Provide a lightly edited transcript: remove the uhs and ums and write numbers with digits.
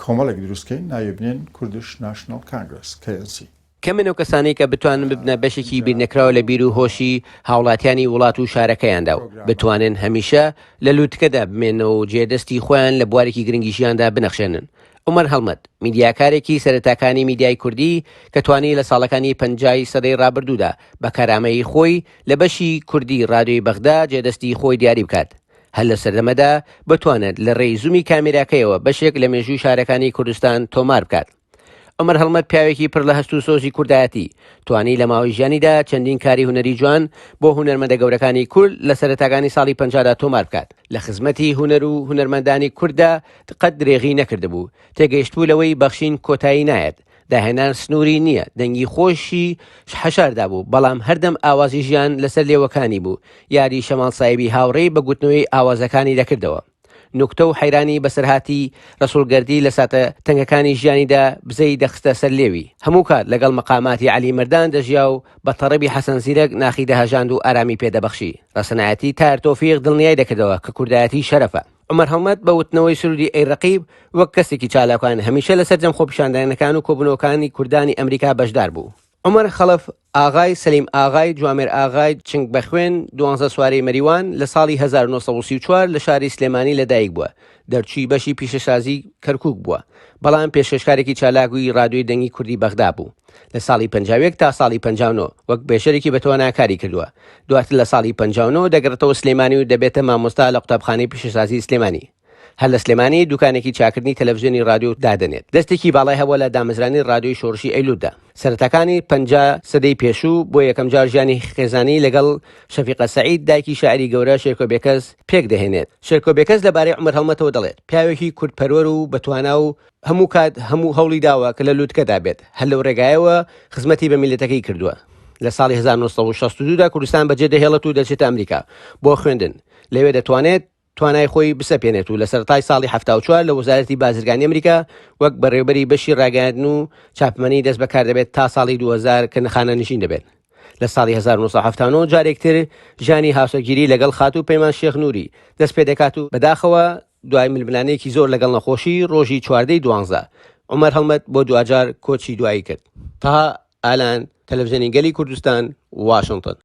کۆمەڵێک دروستکەین ناوێبنێن کوردش ناشنڵ کانگرس KNC. کەمن و کەسانی کە بتوانن ببنە بەشێکی بیرنەکراوە لە بیر و هۆشی هاوڵاتیانی وڵات و شارەکەیاندا و بتوانن هەمیشە لە لووتکەدا بمێنەوە و جێدەستی خۆیان لە بوارێکی گرنگی ژیاندا بنەخشێنن. عومەر هەڵمەت میدیاکارێکی سەرەتاکانی میدیای کوردی کە توانی لە ساڵەکانی 50 سەدەی ڕابردوودا بە کارامەی خۆی لە بەشی کوردی ڕادیۆی بەغدا جێدەستی خۆی دیاری بکات. هەر لە سەردەمەدا بتوانێت لە ڕێی زوومی کامێراکەیەوە بەشێک لە مێژووی شارەکانی کوردستان تۆمار بکات. عومەر هەڵمەت پیاوێکی پڕ لە هەست و سۆزی کوردایەتی توانی لە ماوەی ژیانیدا چەندین کاری هونەری جوان بۆ هونەرمەندە گەورەکانی کورد لە سەرەتاکانی ساڵی 50دا تۆمار بکات. لە خزمەتی هونەر و هونەرمەندانی کورددا قەت درێغی نەکردبوو، تێگەیشتبوو لەوەی بەخشین کۆتایی نایەت، داهێنان سنووری نییە، دەنگی خۆشی حەشاردا بوو، بەڵام هەردەم ئاوازی ژیان لەسەر لێوەکانی بوو، یاری شەماڵ سایبی هاوڕێی بە گوتنەوەی ئاوازەکانی دەکردەوە. نوکتە و حەیرانی بەسەرهاتی ڕەسوولگەردی لە ساتە تەنگەکانی ژیانیدا بزەی دەخستە سەر لێوی، هەموو کات لەگەڵ مەقاماتی عەلی مەردان دەژیا و بە تەڕەبی حەسەن زیرەک ناخی دەهەژاند و ئارامی پێدەبەخشی. ڕەسەنایەتی تار تۆفیق دڵنیای دەکردەوە کە کوردایەتی شەرەفە. عومەر هەڵمەت بە وتنەوەی سرودی ئەی ڕەقیب وەک کەسێکی چالاکان هەمیشە لەسەر جەم خۆپیشاندانەکان و کۆبوونەوەکانی کوردانی ئەمریکا بەشدار بوو. عومەر خەڵف ئاغای سەلیم ئاغای جوامێر ئاغای چنگ بەخوێن 12 سوارەی مەریوان لە ساڵی 1934 لە شاری سلێمانی لەدایک بووە، دەرچووی بەشی پیشەسازی کەرکووک بووە، بەڵام پێشکەشکارێکی چالاکوی ڕادیۆی دەنگی کوردی بەغدا بوو. لە ساڵی 51 تا ساڵی 59 وەک بێشەرێکی بەتواناکاری کردووە. دواتر لە ساڵی 59 دەگەڕێتەوە سلێمانی و دەبێتە مامۆستا لە قوتابخانەی پیشەسازی سلێمانی. هەر لە سلێمانی دوکانێکی چاکردنی تەلەڤیزیۆنی رادیۆ دادەنێت. دەستێکی باڵای هەبووە لە دامەزرانی رادیۆی شۆڕشی ئەیلووددا. سەرەتاکانی 50 سەدەی پێشوو بۆ یەکەم جار ژیانی خێزانی لەگەڵ شەفیقە سەعید دایکی شاعری گەورە شێرکۆبێکەس پێک دەهێنێت. شێرکۆبێکەس لەبارەی عومەر هەڵمەتەوە دەڵێت پیاوێکی کوردپەروەر و بەتوانا و هەموو کات هەموو هەوڵی داوە کە لە لووتکەدا بێت، هەر لەو ڕێگایەوە خزمەتی بە میلەتەکەی کردووە. لە ساڵی 1962دا کوردستان بەجێ دەهێڵێت و دەچێتە ئەمریکا بۆ خوێندن، لەوێ دەتوانێت توانای خۆی بسەپێنێت و لە سەرەتای ساڵی 74 لە وەزارەتی بازرگانی ئەمریکا وەک بەڕێوەبەری بەشی ڕاگەاندن و چاپمەنی دەست بەکار دەبێت تا ساڵی 2000 کە نەخانە نشین دەبێت. لە ساڵی 1970 جارێکتر ژانی هاوسەرگیری لەگەڵ خاتوو پەیمان شێخ نووری دەست پێ دەکات و بەداخەوە دوای ململانەیەکی زۆر لەگەڵ نەخۆشی ڕۆژی 14 12 عومەر هەڵمەت بۆ دوجار کۆچی دوایی کرد. تا ئالان تەلەڤیزیۆنی گەلی کوردستان، واشنگتن.